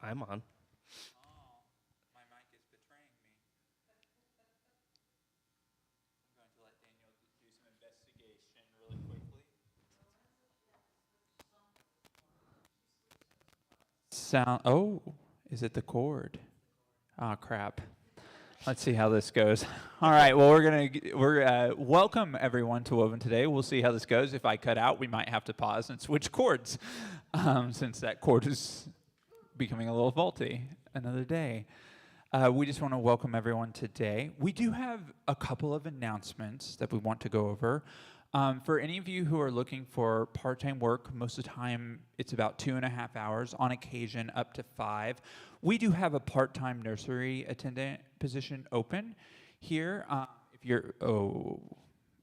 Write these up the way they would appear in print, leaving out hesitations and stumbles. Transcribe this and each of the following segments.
I'm on. Oh, my mic is betraying me. I'm going to let Daniel do some investigation really quickly. Is it the cord? Oh, crap. Let's see how this goes. All right. Well, we're welcome everyone to Woven today. We'll see how this goes. If I cut out, we might have to pause and switch chords, since that chord is becoming a little faulty. Another day. We just want to welcome everyone today. We do have a couple of announcements that we want to go over. For any of you who are looking for part-time work, most of the time it's about 2.5 hours, on occasion up to 5. We do have a part-time nursery attendant position open here. If you're,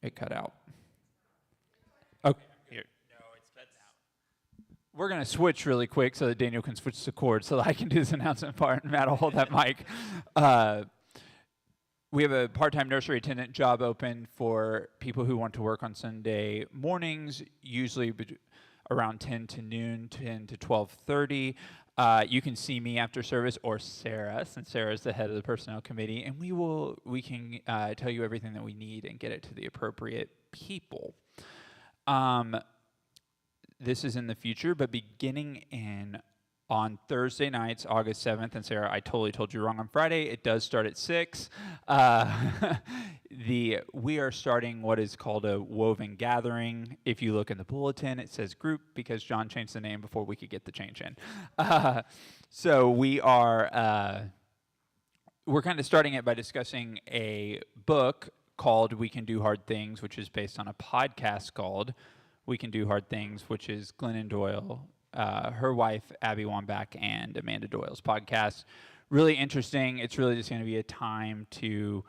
it cut out. Okay. Here. No, it's cut out. We're going to switch really quick so that Daniel can switch the cord so that I can do this announcement part and Matt will hold that mic. We have a part-time nursery attendant job open for people who want to work on Sunday mornings, usually around 10 to noon, 10 to 12:30. You can see me after service, or Sarah, since Sarah is the head of the personnel committee, and we can tell you everything that we need and get it to the appropriate people. This is in the future, but beginning on Thursday nights, August 7th, and Sarah, I totally told you wrong on Friday. It does start at 6. We are starting what is called a Woven Gathering. If you look in the bulletin, it says group because John changed the name before we could get the change in. So we're kind of starting it by discussing a book called We Can Do Hard Things, which is based on a podcast called We Can Do Hard Things, which is Glennon Doyle, her wife, Abby Wambach, and Amanda Doyle's podcast. Really interesting. It's really just going to be a time to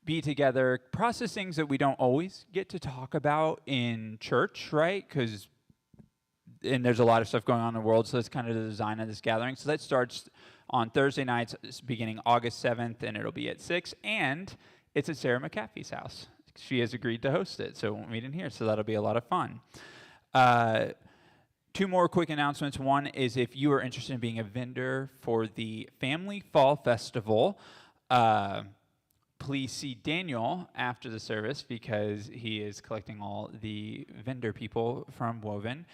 be together, process things that we don't always get to talk about in church, right? And there's a lot of stuff going on in the world, so that's kind of the design of this gathering. So that starts on Thursday nights, beginning August 7th, and it'll be at 6, and it's at Sarah McAfee's house. She has agreed to host it, so we'll meet in here, so that'll be a lot of fun. 2 more quick announcements. One is if you are interested in being a vendor for the Family Fall Festival, please see Daniel after the service because he is collecting all the vendor people from Woven.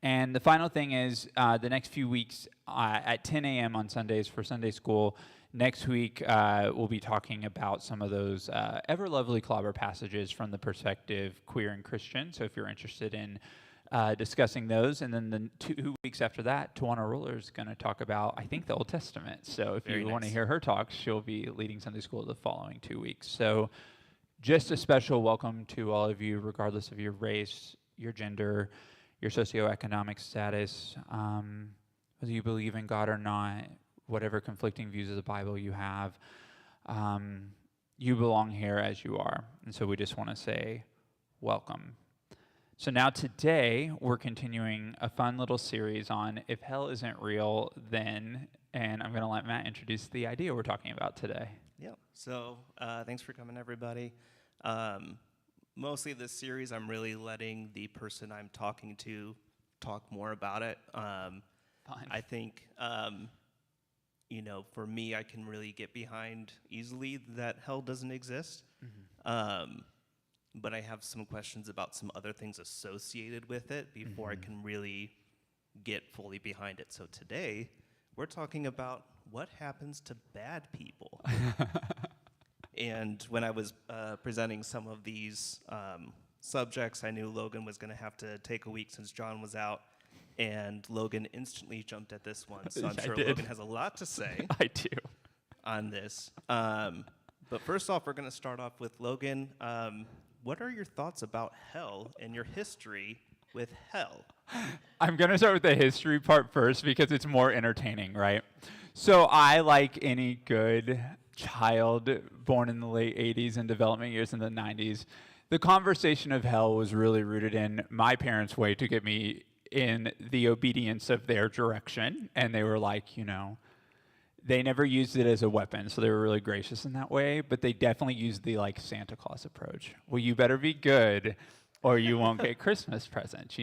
And the final thing is the next few weeks at 10 a.m. on Sundays for Sunday school. Next week, we'll be talking about some of those ever lovely clobber passages from the perspective queer and Christian. So if you're interested in discussing those, and then the 2 weeks after that, Tawana Ruler is going to talk about, I think, the Old Testament. So if you want to hear her talk, she'll be leading Sunday school the following 2 weeks. So just a special welcome to all of you, regardless of your race, your gender, your socioeconomic status, whether you believe in God or not, whatever conflicting views of the Bible you have. You belong here as you are. And so we just want to say welcome. So now today, we're continuing a fun little series on If Hell Isn't Real, Then, and I'm going to let Matt introduce the idea we're talking about today. Yeah, so thanks for coming, everybody. Mostly this series, I'm really letting the person I'm talking to talk more about it. Fine. I think, for me, I can really get behind easily that hell doesn't exist. Mm-hmm. But I have some questions about some other things associated with it before I can really get fully behind it. So today, we're talking about what happens to bad people. And when I was presenting some of these subjects, I knew Logan was going to have to take a week since John was out. And Logan instantly jumped at this one. So I'm sure Logan has a lot to say. I do. On this. But first off, we're going to start off with Logan. What are your thoughts about hell and your history with hell? I'm going to start with the history part first because it's more entertaining, right? So I, like any good child born in the late 80s and development years in the 90s, the conversation of hell was really rooted in my parents' way to get me in the obedience of their direction. And they were like, they never used it as a weapon, so they were really gracious in that way, but they definitely used the Santa Claus approach. Well, you better be good or you won't get Christmas presents,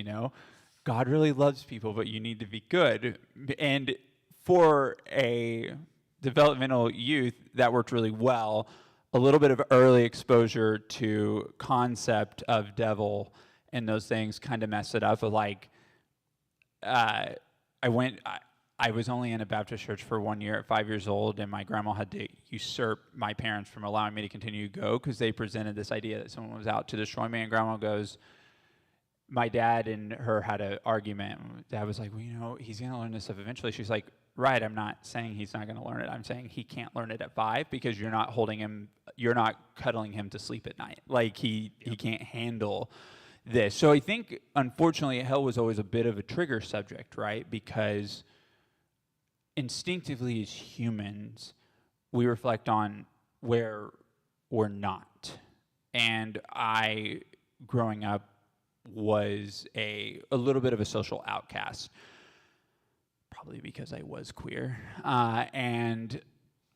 God really loves people, but you need to be good. And for a developmental youth, that worked really well. A little bit of early exposure to concept of devil and those things kind of messed it up. But like, I was only in a Baptist church for 1 year at 5 years old, and my grandma had to usurp my parents from allowing me to continue to go because they presented this idea that someone was out to destroy me. And grandma goes, my dad and her had an argument. Dad was like, well, you know, he's going to learn this stuff eventually. She's like, right, I'm not saying he's not going to learn it. I'm saying he can't learn it at 5 because you're not holding him, you're not cuddling him to sleep at night. Like he can't handle this. So I think, unfortunately, hell was always a bit of a trigger subject, right? Because instinctively as humans, we reflect on where we're not. And I, growing up, was a little bit of a social outcast, probably because I was queer. And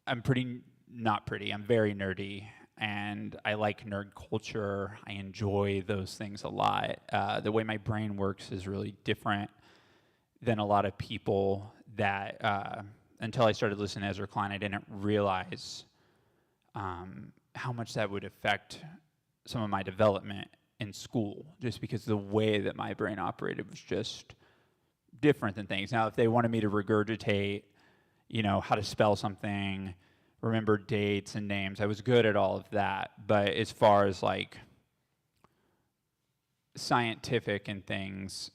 I'm I'm very nerdy, and I like nerd culture. I enjoy those things a lot. The way my brain works is really different than a lot of people that, until I started listening to Ezra Klein, I didn't realize how much that would affect some of my development in school, just because the way that my brain operated was just different than things. Now, if they wanted me to regurgitate, you know, how to spell something, remember dates and names, I was good at all of that. But as far as like scientific and things,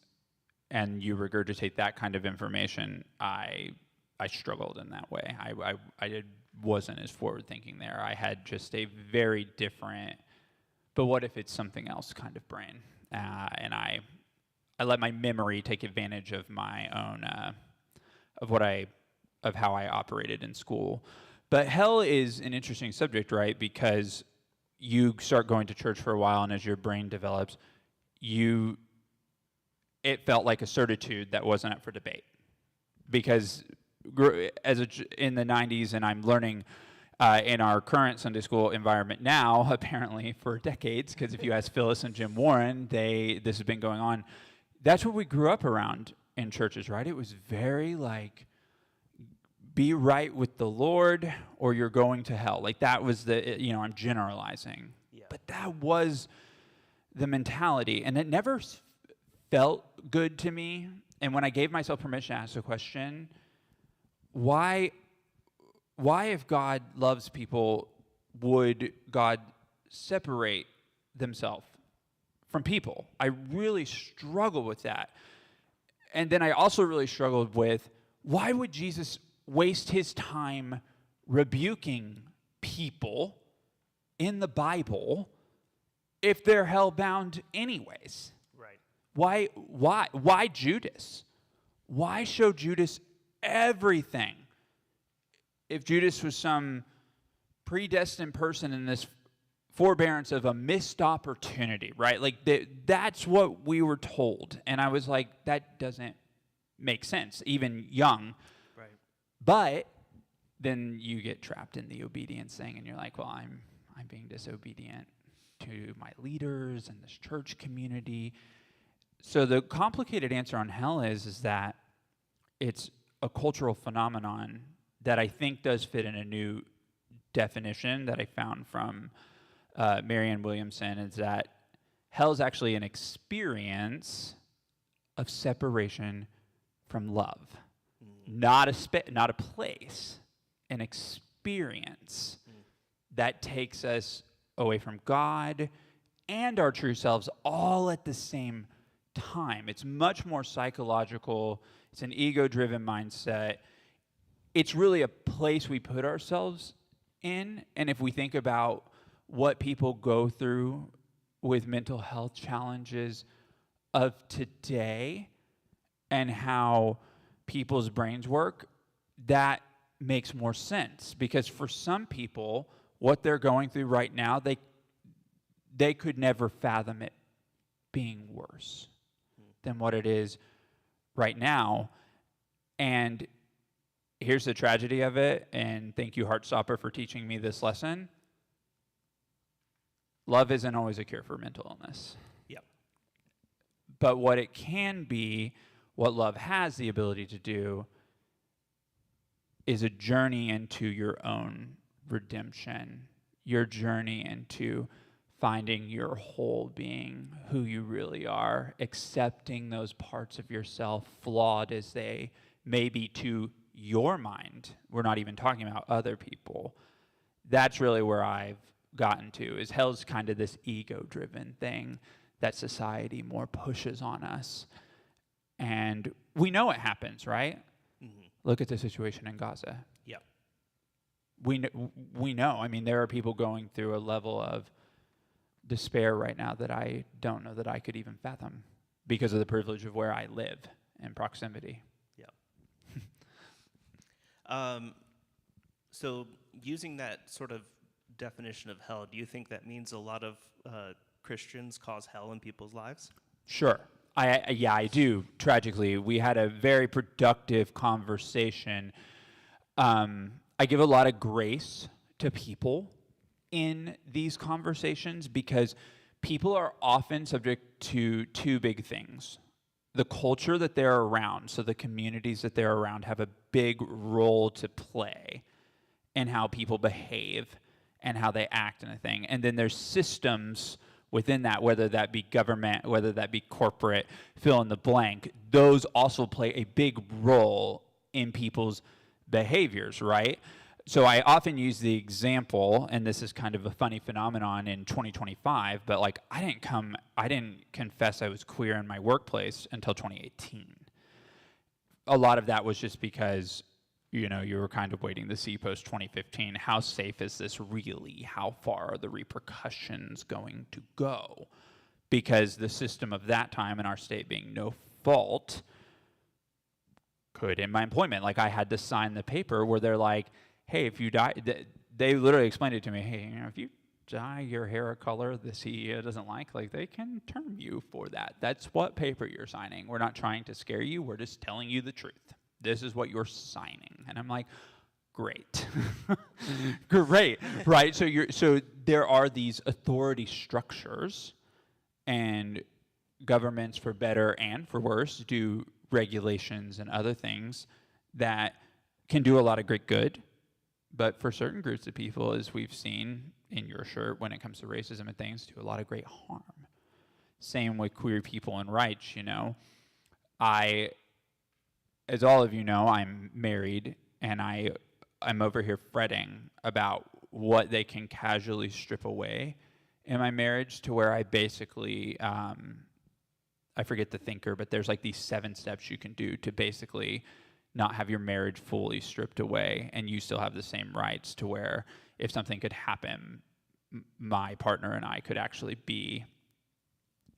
and you regurgitate that kind of information, I struggled in that way. I wasn't as forward thinking there. I had just a very different, but what if it's something else kind of brain? And I let my memory take advantage of my own, of how I operated in school. But hell is an interesting subject, right? Because you start going to church for a while, and as your brain develops, it felt like a certitude that wasn't up for debate. Because in the 90s, and I'm learning in our current Sunday school environment now, apparently for decades, because if you ask Phyllis and Jim Warren, this has been going on. That's what we grew up around in churches, right? It was very like, be right with the Lord or you're going to hell. Like that was I'm generalizing. Yeah. But that was the mentality, and it never felt good to me. And when I gave myself permission to ask the question, why if God loves people, would God separate himself from people? I really struggled with that. And then I also really struggled with, why would Jesus waste his time rebuking people in the Bible if they're hell-bound anyways? Right. Why Judas? Why show Judas everything? If Judas was some predestined person in this forbearance of a missed opportunity, right? Like that's what we were told. And I was like, that doesn't make sense, even young. Right. But then you get trapped in the obedience thing, and you're like, well, I'm being disobedient to my leaders and this church community. So the complicated answer on hell is that it's a cultural phenomenon that I think does fit in a new definition that I found from Marianne Williamson, is that hell is actually an experience of separation from love. Not a place, an experience that takes us away from God and our true selves all at the same time. It's much more psychological. It's an ego-driven mindset. It's really a place we put ourselves in. And if we think about what people go through with mental health challenges of today and how people's brains work, that makes more sense. Because for some people, what they're going through right now, they could never fathom it being worse than what it is right now. And here's the tragedy of it, and thank you, Heartstopper, for teaching me this lesson. Love isn't always a cure for mental illness. Yep. But what it can be, what love has the ability to do, is a journey into your own redemption, your journey into finding your whole being, who you really are, accepting those parts of yourself, flawed as they may be to your mind. We're not even talking about other people. That's really where I've gotten to, is hell's kind of this ego-driven thing that society more pushes on us. And we know it happens, right? Mm-hmm. Look at the situation in Gaza. Yeah. We know. I mean, there are people going through a level of despair right now that I don't know that I could even fathom because of the privilege of where I live in proximity. Yeah. So using that sort of definition of hell, do you think that means a lot of Christians cause hell in people's lives? Sure. I do. Tragically, we had a very productive conversation. I give a lot of grace to people in these conversations because people are often subject to two big things. The culture that they're around, so the communities that they're around have a big role to play in how people behave and how they act in a thing. And then there's systems within that, whether that be government, whether that be corporate, fill in the blank. Those also play a big role in people's behaviors, right? So I often use the example, and this is kind of a funny phenomenon in 2025, but like I didn't confess I was queer in my workplace until 2018. A lot of that was just because, you know, you were kind of waiting to see post 2015, how safe is this really? How far are the repercussions going to go? Because the system of that time in our state being no fault could end my employment. Like I had to sign the paper where they're like, hey, if you die, they literally explained it to me, hey, you know, if you dye your hair a color the CEO doesn't like they can term you for that. That's what paper you're signing. We're not trying to scare you. We're just telling you the truth. This is what you're signing. And I'm like, great. Great, right? So there are these authority structures, and governments, for better and for worse, do regulations and other things that can do a lot of great good. But for certain groups of people, as we've seen in your shirt, when it comes to racism and things, do a lot of great harm. Same with queer people and rights, you know. As all of you know, I'm married, and I'm over here fretting about what they can casually strip away in my marriage, to where I basically, I forget the thinker, but there's like these 7 steps you can do to basically not have your marriage fully stripped away, and you still have the same rights, to where if something could happen, my partner and I could actually be,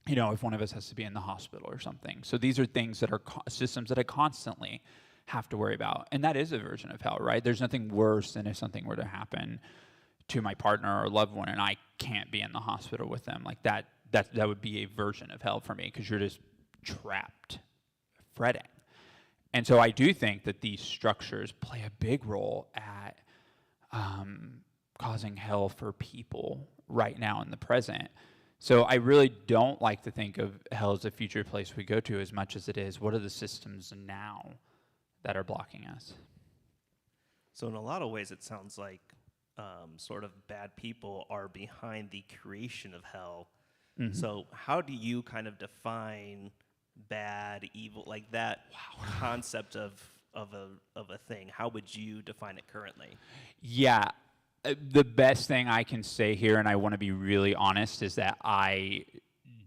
you know, if one of us has to be in the hospital or something. So these are things that are systems that I constantly have to worry about. And that is a version of hell, right? There's nothing worse than if something were to happen to my partner or loved one and I can't be in the hospital with them. Like that would be a version of hell for me, because you're just trapped, fretting. And so I do think that these structures play a big role at causing hell for people right now in the present. So I really don't like to think of hell as a future place we go to, as much as it is, what are the systems now that are blocking us? So in a lot of ways, it sounds like sort of bad people are behind the creation of hell. Mm-hmm. So how do you kind of define bad, evil, like that concept of a thing? How would you define it currently? Yeah. The best thing I can say here, and I want to be really honest, is that I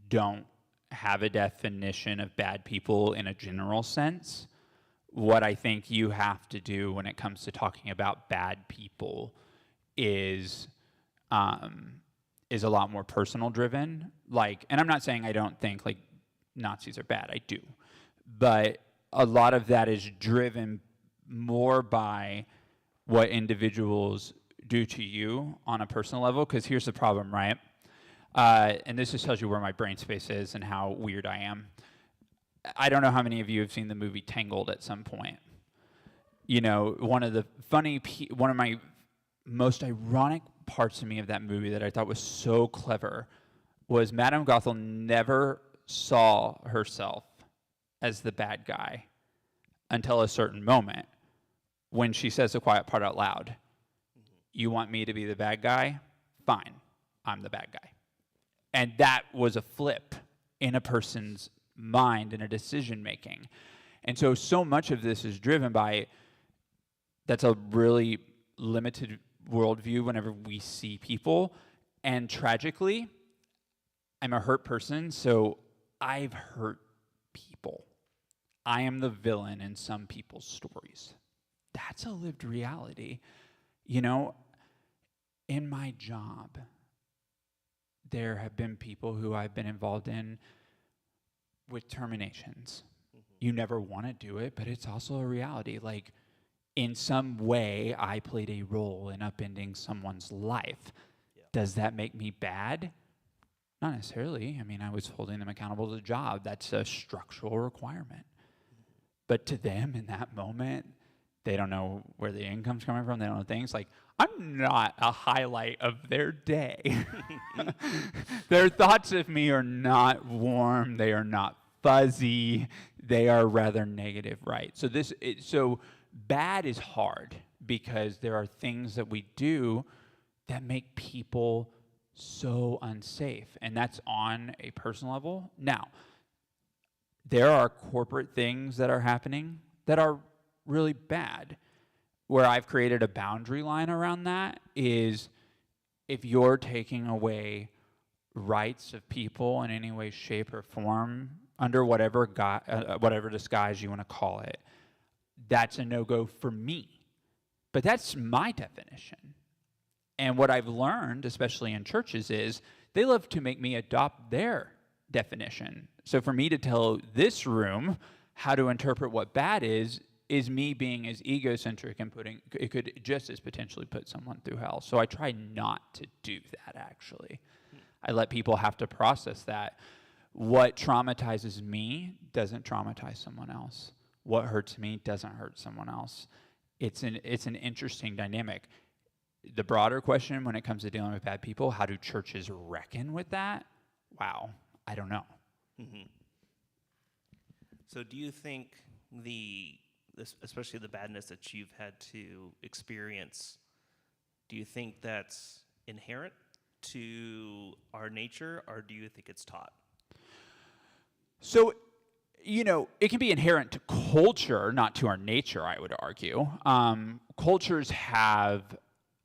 don't have a definition of bad people in a general sense. What I think you have to do when it comes to talking about bad people is a lot more personal driven. Like, and I'm not saying I don't think like Nazis are bad. I do. But a lot of that is driven more by what individuals do to you on a personal level. Because here's the problem, right? And this just tells you where my brain space is and how weird I am. I don't know how many of you have seen the movie Tangled at some point. You know, one of my most ironic parts to me of that movie that I thought was so clever was Madame Gothel never saw herself as the bad guy until a certain moment when she says the quiet part out loud. You want me to be the bad guy? Fine, I'm the bad guy. And that was a flip in a person's mind and a decision making. And so much of this is driven by, that's a really limited worldview whenever we see people. And tragically, I'm a hurt person, so I've hurt people. I am the villain in some people's stories. That's a lived reality. You know, in my job, there have been people who I've been involved in with terminations. You never want to do it, but it's also a reality. Like, in some way, I played a role in upending someone's life. Yeah. Does that make me bad? Not necessarily. I mean, I was holding them accountable to the job. That's a structural requirement. But to them, in that moment, they don't know where the income's coming from. They don't know things. Like, I'm not a highlight of their day. Their thoughts of me are not warm. They are not fuzzy. They are rather negative, right? So bad is hard because there are things that we do that make people so unsafe, and that's on a personal level. Now, there are corporate things that are happening that are really bad. Where I've created a boundary line around that is, if you're taking away rights of people in any way, shape, or form, under whatever disguise you want to call it, that's a no-go for me. But that's my definition. And what I've learned, especially in churches, is they love to make me adopt their definition. So for me to tell this room how to interpret what bad is me being as egocentric and it could just as potentially put someone through hell. So I try not to do that, actually. I let people have to process that. What traumatizes me doesn't traumatize someone else. What hurts me doesn't hurt someone else. It's an interesting dynamic. The broader question when it comes to dealing with bad people, how do churches reckon with that? Wow, I don't know. Mm-hmm. So do you think especially the badness that you've had to experience, do you think that's inherent to our nature, or do you think it's taught? So, it can be inherent to culture, not to our nature, I would argue. Cultures have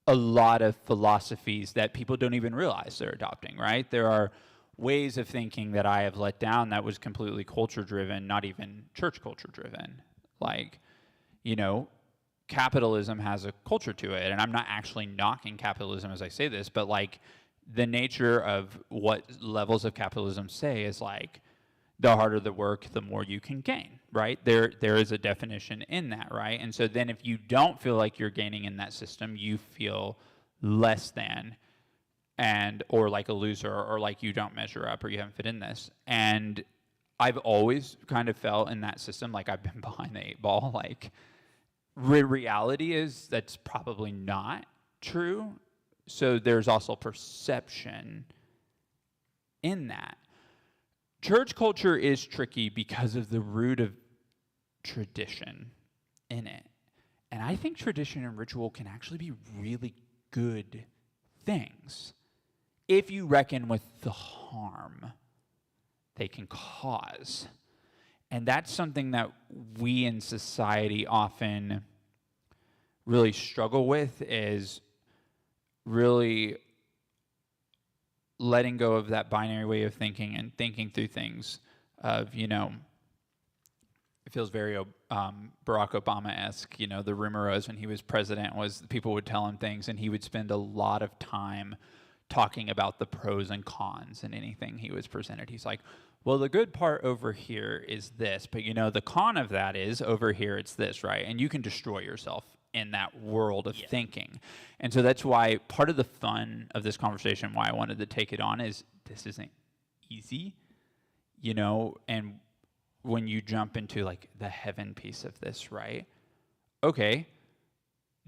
a lot of philosophies that people don't even realize they're adopting, right? There are ways of thinking that I have let down that was completely culture-driven, not even church culture-driven. Like, capitalism has a culture to it, and I'm not actually knocking capitalism as I say this, but like the nature of what levels of capitalism say is like, the harder the work, the more you can gain, right? There is a definition in that, right? And so then if you don't feel like you're gaining in that system, you feel less than or like a loser, or like you don't measure up, or you haven't fit in this. And I've always kind of felt in that system like I've been behind the 8 ball. Like, reality is that's probably not true. So there's also perception in that. Church culture is tricky because of the root of tradition in it. And I think tradition and ritual can actually be really good things if you reckon with the harm they can cause. And that's something that we in society often really struggle with, is really letting go of that binary way of thinking and thinking through things of, it feels very Barack Obama-esque. The rumor was when he was president was people would tell him things and he would spend a lot of time talking about the pros and cons in anything he was presented. He's like, well, the good part over here is this, but the con of that is over here it's this, right? And you can destroy yourself in that world of thinking. And so that's why part of the fun of this conversation, why I wanted to take it on, is this isn't easy, and when you jump into like the heaven piece of this, right? Okay,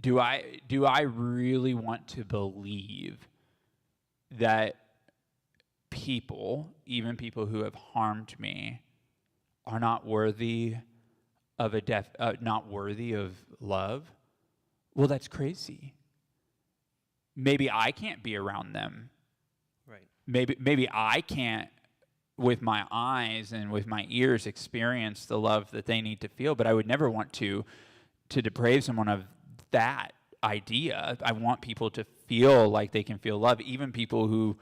do I really want to believe that people, even people who have harmed me, are not worthy of not worthy of love? well, that's crazy. Maybe I can't be around them. Right. Maybe I can't, with my eyes and with my ears, experience the love that they need to feel, but I would never want to deprave someone of that idea. I want people to feel like they can feel love, even people who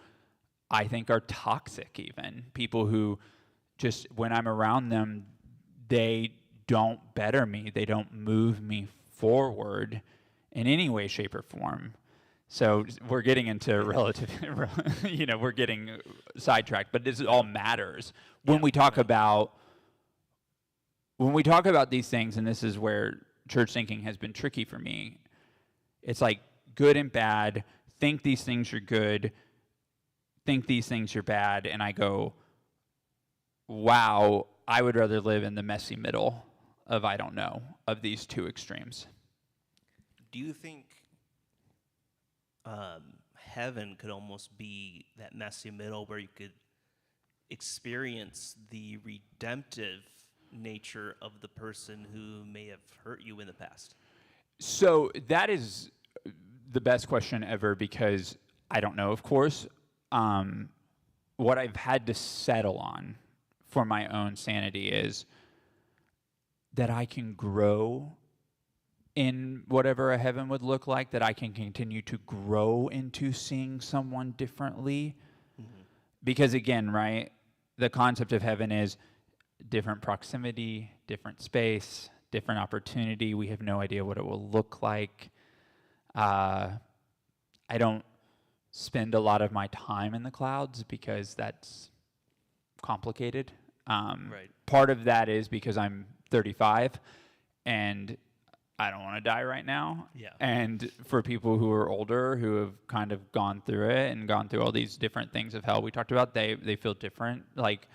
I think are toxic, even people who just, when I'm around them, they don't better me. They don't move me forward in any way, shape, or form. So we're getting into relative, we're getting sidetracked, but this all matters when we talk about these things. And this is where church thinking has been tricky for me. It's like good and bad. Think these things are good. Think these things are bad. And I go, wow, I would rather live in the messy middle of, I don't know, of these two extremes. Do you think heaven could almost be that messy middle where you could experience the redemptive nature of the person who may have hurt you in the past? So that is the best question ever, because I don't know, of course. What I've had to settle on for my own sanity is that I can grow in whatever a heaven would look like, that I can continue to grow into seeing someone differently. Mm-hmm. Because again, right, the concept of heaven is different proximity, different space, different opportunity. We have no idea what it will look like. I don't spend a lot of my time in the clouds because that's complicated. Right. Part of that is because I'm 35 and I don't want to die right now. Yeah. And for people who are older, who have kind of gone through it and gone through all these different things of hell we talked about, they feel different. Like,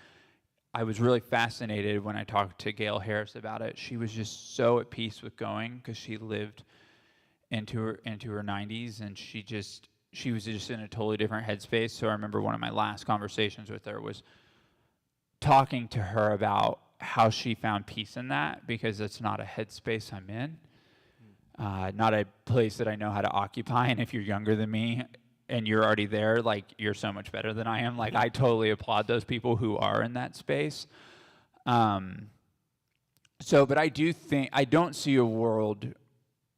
I was really fascinated when I talked to Gail Harris about it. She was just so at peace with going because she lived into her 90s, and she was just in a totally different headspace. So I remember one of my last conversations with her was talking to her about how she found peace in that, because it's not a headspace I'm in. Not a place that I know how to occupy. And if you're younger than me and you're already there, like, you're so much better than I am. Like, I totally applaud those people who are in that space. But I don't see a world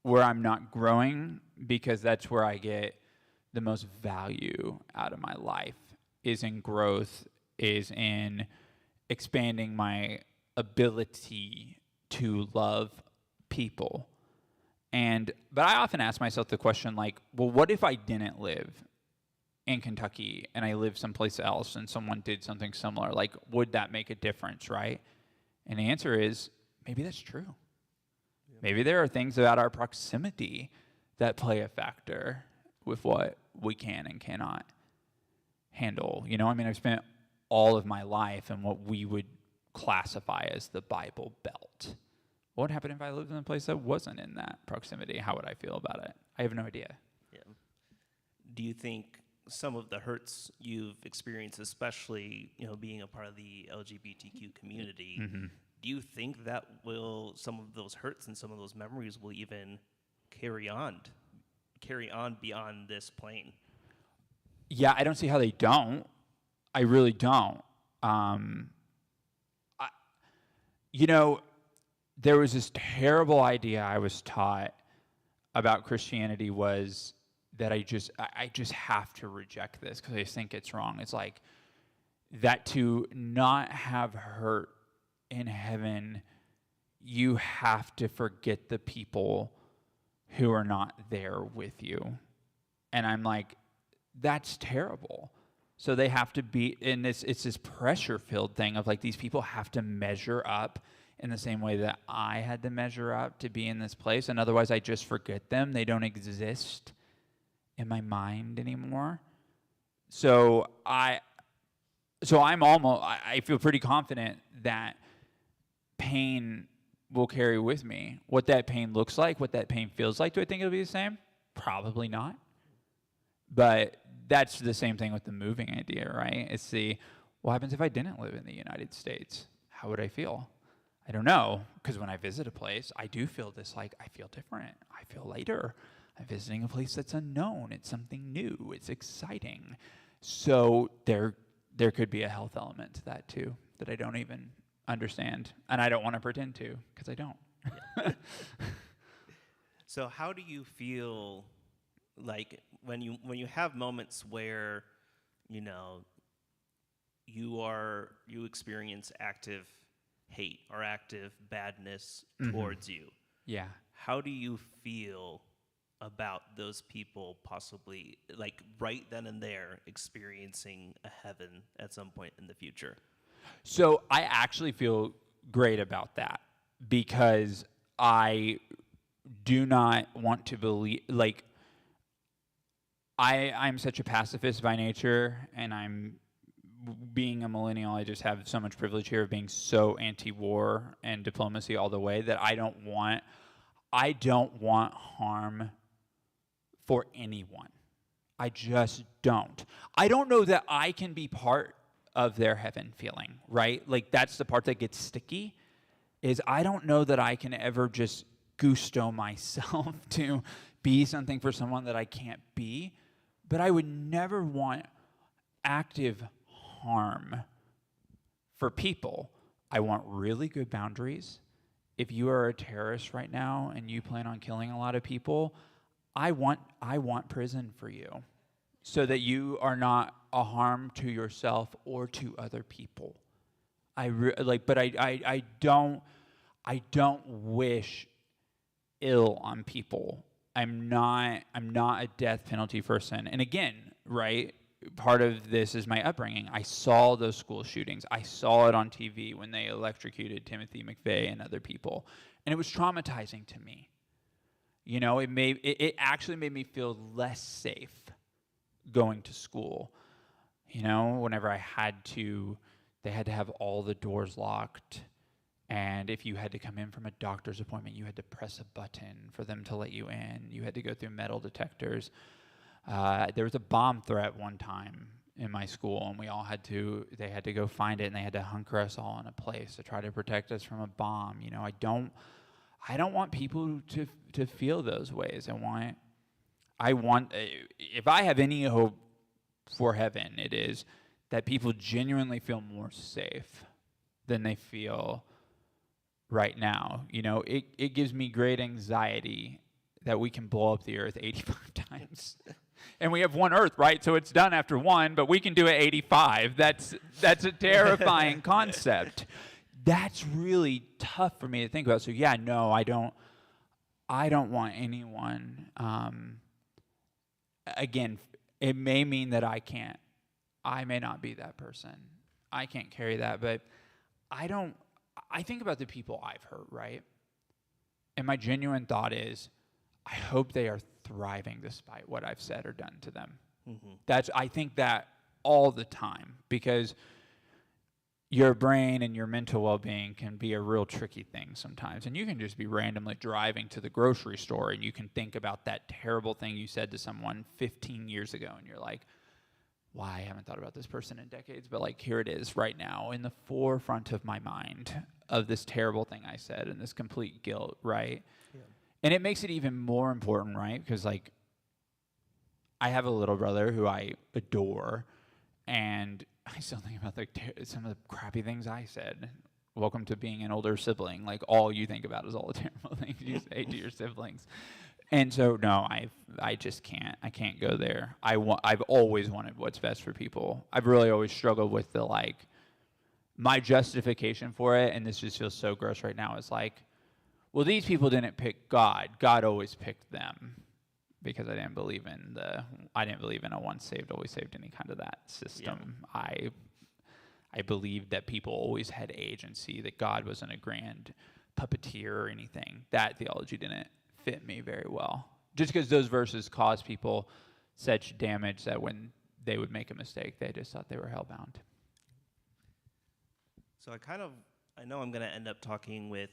where I'm not growing, because that's where I get the most value out of my life, is in growth, is in expanding my ability to love people. But I often ask myself the question, like, well, what if I didn't live in Kentucky and I lived someplace else and someone did something similar? Like, would that make a difference, right? And the answer is, maybe that's true. Yeah. Maybe there are things about our proximity that play a factor with what we can and cannot handle. I mean, I've spent all of my life in what we would classify as the Bible Belt. What would happen if I lived in a place that wasn't in that proximity? How would I feel about it? I have no idea. Yeah. Do you think some of the hurts you've experienced, especially, being a part of the LGBTQ community, mm-hmm. do you think that some of those hurts and some of those memories will even carry on beyond this plane? Yeah, I don't see how they don't. I really don't. There was this terrible idea I was taught about Christianity, was that I just have to reject this because I think it's wrong. It's like that to not have hurt in heaven, you have to forget the people who are not there with you. And I'm like, that's terrible. So they have to be in this, it's this pressure-filled thing of like, these people have to measure up in the same way that I had to measure up to be in this place, and otherwise I just forget them. They don't exist in my mind anymore. So I feel pretty confident that pain will carry with me. What that pain looks like, what that pain feels like, do I think it'll be the same? Probably not. But that's the same thing with the moving idea, right? It's what happens if I didn't live in the United States? How would I feel? I don't know, because when I visit a place, I do feel this, like, I feel different. I feel lighter. I'm visiting a place that's unknown. It's something new. It's exciting. So there could be a health element to that too that I don't even understand, and I don't want to pretend to, because I don't. So how do you feel like when you have moments where, you know, you experience active hate or active badness towards you? Yeah. How do you feel about those people possibly, like, right then and there, experiencing a heaven at some point in the future? So I actually feel great about that, because I do not want to believe, like, I'm such a pacifist by nature, and being a millennial, I just have so much privilege here of being so anti-war and diplomacy all the way, that I don't want harm for anyone. I just don't. I don't know that I can be part of their heaven feeling, right? Like, that's the part that gets sticky, is I don't know that I can ever just gusto myself to be something for someone that I can't be. But I would never want active harm for people. I want really good boundaries. If you are a terrorist right now and you plan on killing a lot of people, I want prison for you, so that you are not a harm to yourself or to other people. But I don't wish ill on people. I'm not a death penalty person. And again, right, part of this is my upbringing. I saw those school shootings. I saw it on TV when they electrocuted Timothy McVeigh and other people, and it was traumatizing to me. You know, it actually made me feel less safe going to school. You know, whenever they had to have all the doors locked. And if you had to come in from a doctor's appointment, you had to press a button for them to let you in. You had to go through metal detectors. There was a bomb threat one time in my school, and they had to go find it, and they had to hunker us all in a place to try to protect us from a bomb. You know, I don't want people to feel those ways. I want, if I have any hope for heaven, it is that people genuinely feel more safe than they feel right now. You know, it gives me great anxiety that we can blow up the earth 85 times. And we have one earth, right? So it's done after one, but we can do it 85. That's a terrifying concept. That's really tough for me to think about. So yeah, no, I don't want anyone. Again, it may mean that I may not be that person. I can't carry that, but I think about the people I've hurt, right? And my genuine thought is, I hope they are thriving despite what I've said or done to them. Mm-hmm. I think that all the time, because your brain and your mental well-being can be a real tricky thing sometimes. And you can just be randomly driving to the grocery store, and you can think about that terrible thing you said to someone 15 years ago, and you're like, why? I haven't thought about this person in decades, but like, here it is right now in the forefront of my mind of this terrible thing I said and this complete guilt, right? Yeah. And it makes it even more important, right? Because like, I have a little brother who I adore, and I still think about some of the crappy things I said. Welcome to being an older sibling. Like, all you think about is all the terrible things you say to your siblings. And so, no, I just can't. I can't go there. I've always wanted what's best for people. I've really always struggled with my justification for it, and this just feels so gross right now, is like, well, these people didn't pick God. God always picked them, because I didn't believe in a once saved, always saved, any kind of that system. Yeah. I believed that people always had agency, that God wasn't a grand puppeteer or anything. That theology didn't fit me very well. Just because those verses caused people such damage that when they would make a mistake, they just thought they were hellbound. So I know I'm going to end up talking with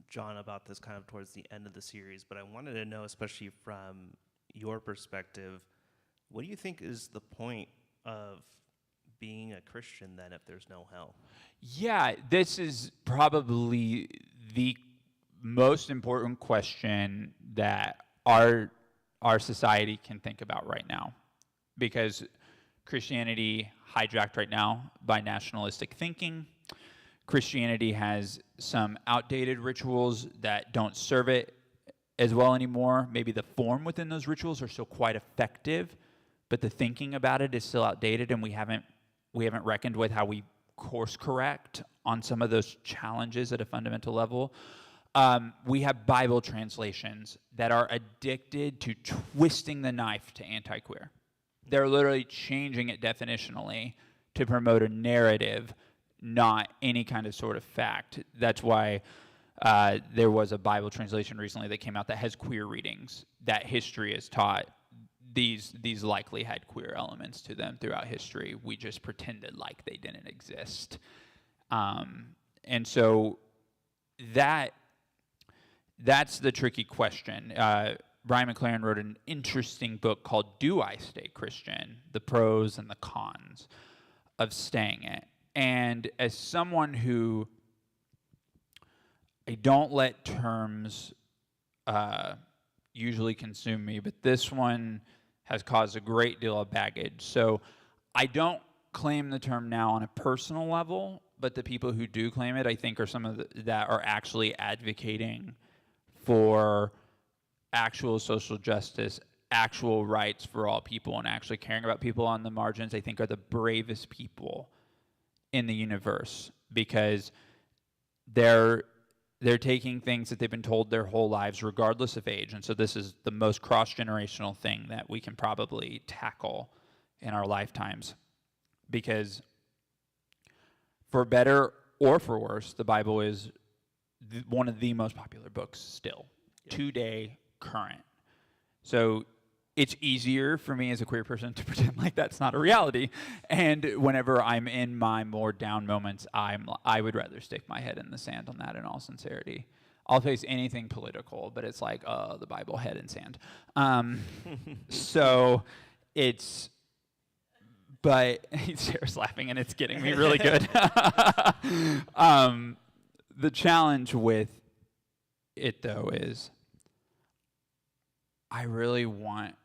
John about this kind of towards the end of the series, but I wanted to know, especially from your perspective, what do you think is the point of being a Christian then if there's no hell? Yeah, this is probably the most important question that our society can think about right now, because Christianity hijacked right now by nationalistic thinking. Christianity has some outdated rituals that don't serve it as well anymore. Maybe the form within those rituals are still quite effective, but the thinking about it is still outdated, and we haven't reckoned with how we course correct on some of those challenges at a fundamental level. We have Bible translations that are addicted to twisting the knife to anti-queer. They're literally changing it definitionally to promote a narrative, not any kind of sort of fact. That's why there was a Bible translation recently that came out that has queer readings that history has taught. These likely had queer elements to them throughout history. We just pretended like they didn't exist. And so that's the tricky question. Brian McLaren wrote an interesting book called Do I Stay Christian? The Pros and the Cons of Staying It. And as someone who, I don't let terms usually consume me, but this one has caused a great deal of baggage. So I don't claim the term now on a personal level, but the people who do claim it, I think, are some of that are actually advocating for actual social justice, actual rights for all people, and actually caring about people on the margins. I think are the bravest people in the universe, because they're taking things that they've been told their whole lives, regardless of age. And so this is the most cross-generational thing that we can probably tackle in our lifetimes. Because for better or for worse, the Bible is one of the most popular books still, today, current. So it's easier for me as a queer person to pretend like that's not a reality. And whenever I'm in my more down moments, I would rather stick my head in the sand on that, in all sincerity. I'll face anything political, but it's like, the Bible, head in sand. So it's, but Sarah's laughing and it's getting me really good. The challenge with it, though, is I really want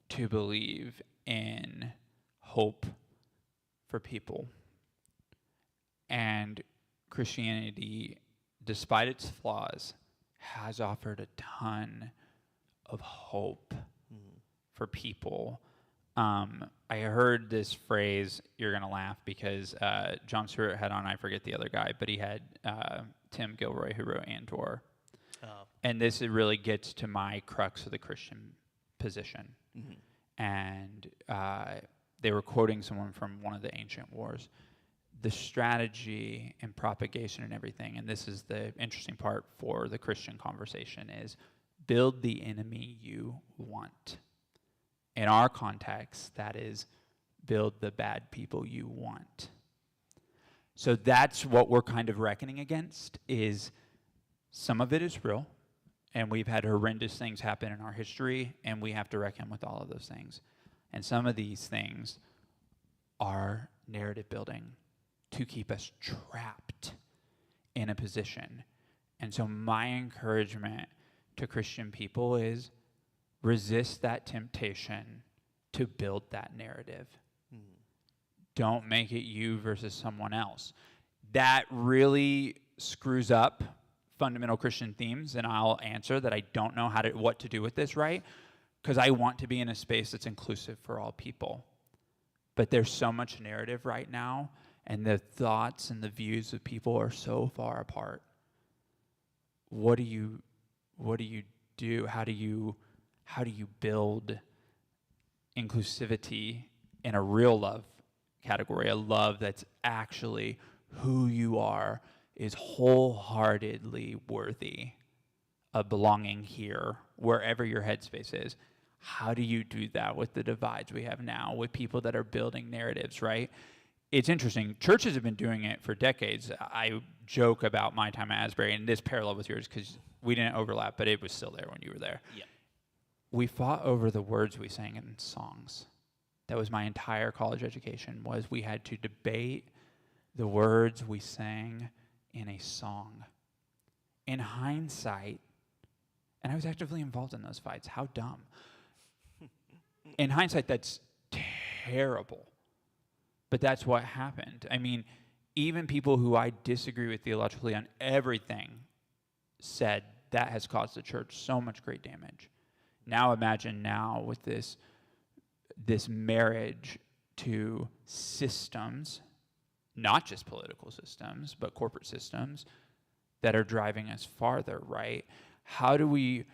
to believe in hope for people. And Christianity, despite its flaws, has offered a ton of hope for people. I heard this phrase, you're going to laugh, because John Stewart had on, I forget the other guy, but he had Tim Gilroy, who wrote Andor. And this really gets to my crux of the Christian position. Mm-hmm. And they were quoting someone from one of the ancient wars. The strategy and propagation and everything, and this is the interesting part for the Christian conversation, is build the enemy you want. In our context, that is, build the bad people you want. So that's what we're kind of reckoning against, is some of it is real, and we've had horrendous things happen in our history, and we have to reckon with all of those things. And some of these things are narrative building to keep us trapped in a position. And so my encouragement to Christian people is resist that temptation to build that narrative. Don't make it you versus someone else. That really screws up fundamental Christian themes, and I'll answer that I don't know what to do with this, right? Because I want to be in a space that's inclusive for all people. But there's so much narrative right now, and the thoughts and the views of people are so far apart. What do you do? How do you build inclusivity in a real love category, a love that's actually who you are, is wholeheartedly worthy of belonging here, wherever your headspace is? How do you do that with the divides we have now, with people that are building narratives, right? It's interesting. Churches have been doing it for decades. I joke about my time at Asbury, and this parallel with yours because we didn't overlap, but it was still there when you were there. Yeah. We fought over the words we sang in songs. That was my entire college education, was we had to debate the words we sang in a song. In hindsight, and I was actively involved in those fights. How dumb. In hindsight, that's terrible. But that's what happened. I mean, even people who I disagree with theologically on everything said that has caused the church so much great damage. Now imagine now with this marriage to systems, not just political systems, but corporate systems that are driving us farther, right? How do we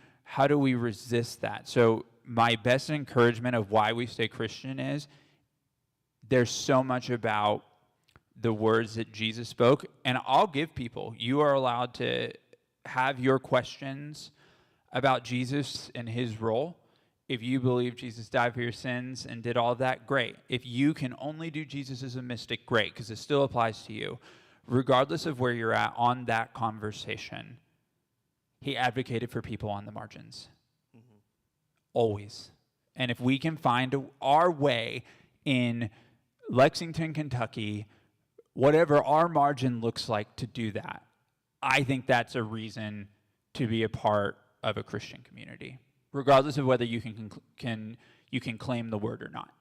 resist that? So my best encouragement of why we stay Christian is there's so much about the words that Jesus spoke, and I'll give people, you are allowed to have your questions about Jesus and his role. If you believe Jesus died for your sins and did all of that, great. If you can only do Jesus as a mystic, great, because it still applies to you. Regardless of where you're at on that conversation, he advocated for people on the margins. Mm-hmm. Always. And if we can find our way in Lexington, Kentucky, whatever our margin looks like to do that, I think that's a reason to be a part of a Christian community, regardless of whether you can claim the word or not.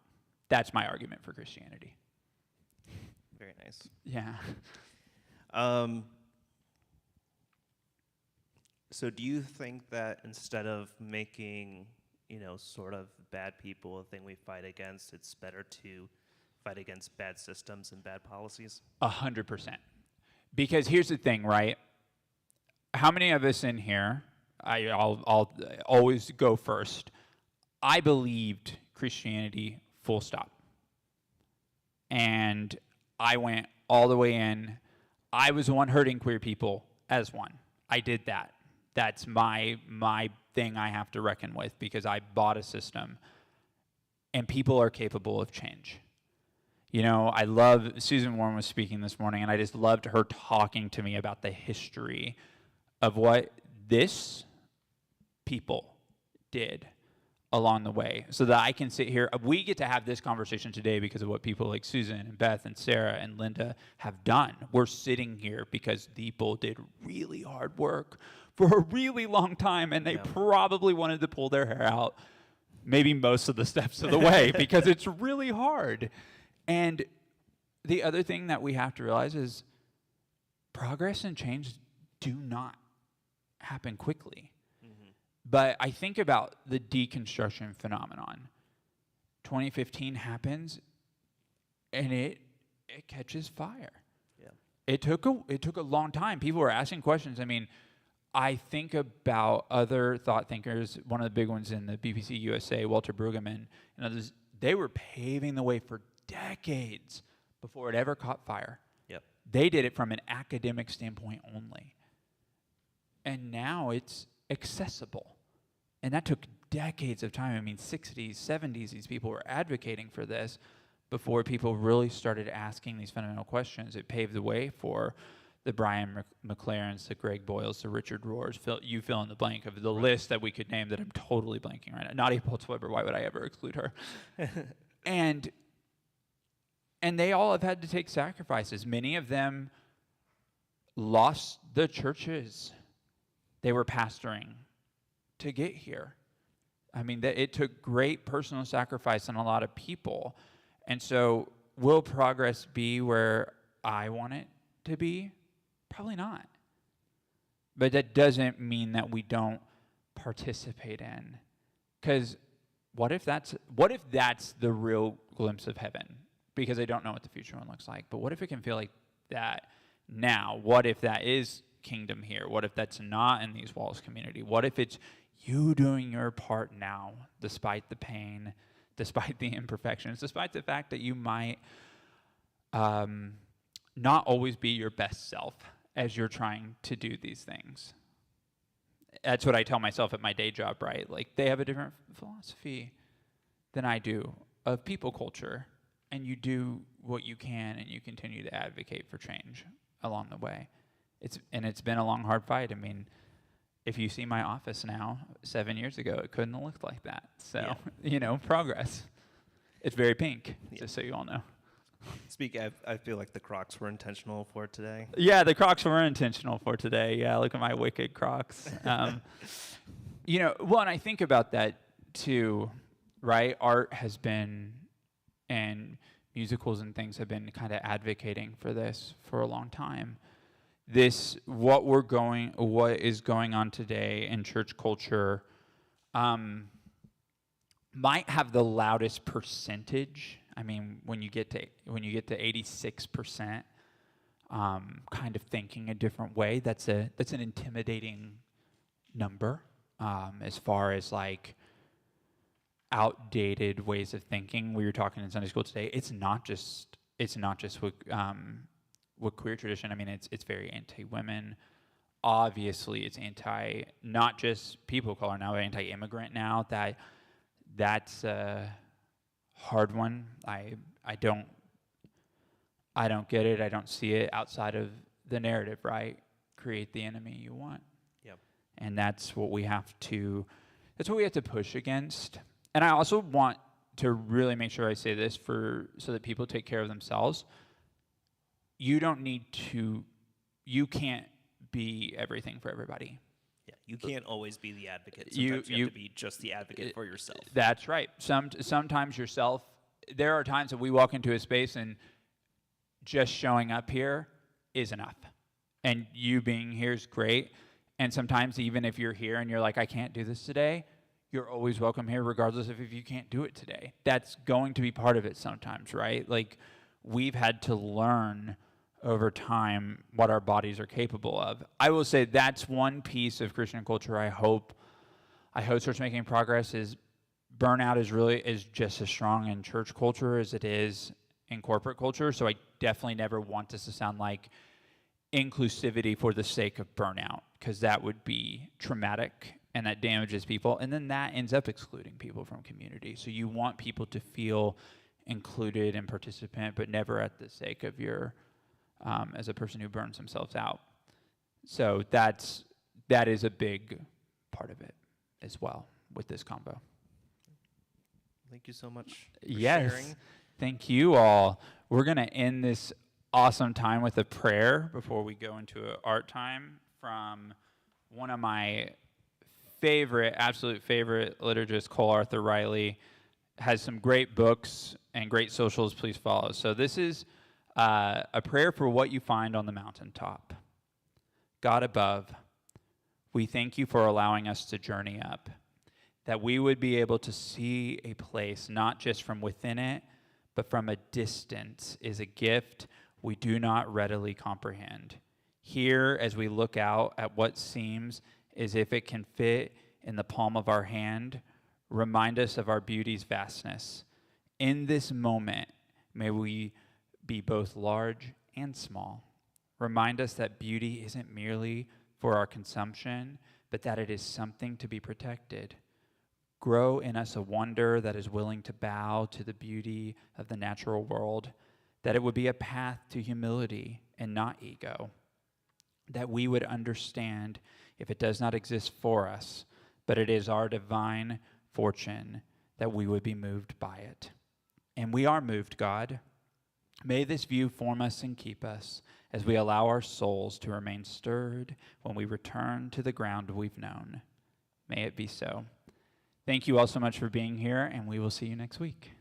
That's my argument for Christianity. Very nice. Yeah. So do you think that instead of making, sort of bad people a thing we fight against, it's better to fight against bad systems and bad policies? 100%. Because here's the thing, right? How many of us in here, I'll always go first, I believed Christianity full stop. And I went all the way in. I was the one hurting queer people as one. I did that. That's my thing I have to reckon with, because I bought a system. And people are capable of change. I love, Susan Warren was speaking this morning, and I just loved her talking to me about the history of what this people did along the way, so that I can sit here. We get to have this conversation today because of what people like Susan and Beth and Sarah and Linda have done. We're sitting here because people did really hard work for a really long time, and they probably wanted to pull their hair out maybe most of the steps of the way because it's really hard. And the other thing that we have to realize is progress and change do not happen quickly. Mm-hmm. But I think about the deconstruction phenomenon. 2015 happens, and it catches fire. Yeah. It took a long time. People were asking questions. I mean, I think about other thought thinkers. One of the big ones in the BBC USA, Walter Brueggemann, and others. They were paving the way for decades before it ever caught fire. Yep. They did it from an academic standpoint only. And now it's accessible. And that took decades of time. I mean, 60s, 70s, these people were advocating for this before people really started asking these fundamental questions. It paved the way for the Brian McLarens, the Greg Boyles, the Richard Rohrs. You fill in the blank of the list that we could name that I'm totally blanking right now. Nadia Bolz-Weber, why would I ever exclude her? And they all have had to take sacrifices. Many of them lost the churches they were pastoring to get here. I mean, it took great personal sacrifice on a lot of people. And so will progress be where I want it to be? Probably not. But that doesn't mean that we don't participate in. Because what if that's the real glimpse of heaven? Because I don't know what the future one looks like. But what if it can feel like that now? What if that is kingdom here? What if that's not in these walls community? What if it's you doing your part now, despite the pain, despite the imperfections, despite the fact that you might not always be your best self as you're trying to do these things? That's what I tell myself at my day job, right? Like, they have a different philosophy than I do of people culture. And you do what you can, and you continue to advocate for change along the way. It's been a long, hard fight. I mean, if you see my office now, 7 years ago, it couldn't have looked like that. So, progress. It's very pink, just so you all know. I feel like the Crocs were intentional for today. Yeah, the Crocs were intentional for today. Yeah, look at my wicked Crocs. And I think about that too, right? Art has been, and musicals and things have been kind of advocating for this for a long time. What is going on today in church culture, might have the loudest percentage. I mean, when you get to 86%, kind of thinking a different way, that's an intimidating number, as far as like outdated ways of thinking. We were talking in Sunday school today. It's not just with queer tradition. I mean, it's very anti-women. Obviously, it's not just people of color now, anti-immigrant now. That's a hard one. I don't get it. I don't see it outside of the narrative, right? Create the enemy you want. Yep. And that's what we have to push against. And I also want to really make sure I say this so that people take care of themselves. You can't be everything for everybody. Yeah, you can't always be the advocate. Sometimes you have to be just the advocate for yourself. That's right. Sometimes yourself. There are times that we walk into a space and just showing up here is enough. And you being here is great. And sometimes even if you're here and you're like, I can't do this today, you're always welcome here regardless of if you can't do it today. That's going to be part of it sometimes, right? Like, we've had to learn over time what our bodies are capable of. I will say that's one piece of Christian culture I hope starts making progress is burnout is just as strong in church culture as it is in corporate culture. So I definitely never want this to sound like inclusivity for the sake of burnout, because that would be traumatic and that damages people. And then that ends up excluding people from community. So you want people to feel included and participant, but never at the sake of your as a person who burns themselves out. So that is a big part of it as well with this combo. Thank you so much for yes. sharing. Thank you all. We're going to end this awesome time with a prayer before we go into an art time from one of my absolute favorite liturgists, Cole Arthur Riley. Has some great books and great socials. Please follow. So this is a prayer for what you find on the mountaintop. God above, we thank you for allowing us to journey up, that we would be able to see a place not just from within it, but from a distance is a gift we do not readily comprehend. Here, as we look out at what seems as if it can fit in the palm of our hand, remind us of our beauty's vastness. In this moment, may we be both large and small. Remind us that beauty isn't merely for our consumption, but that it is something to be protected. Grow in us a wonder that is willing to bow to the beauty of the natural world, that it would be a path to humility and not ego, that we would understand if it does not exist for us, but it is our divine fortune, that we would be moved by it. And we are moved, God. May this view form us and keep us as we allow our souls to remain stirred when we return to the ground we've known. May it be so. Thank you all so much for being here, and we will see you next week.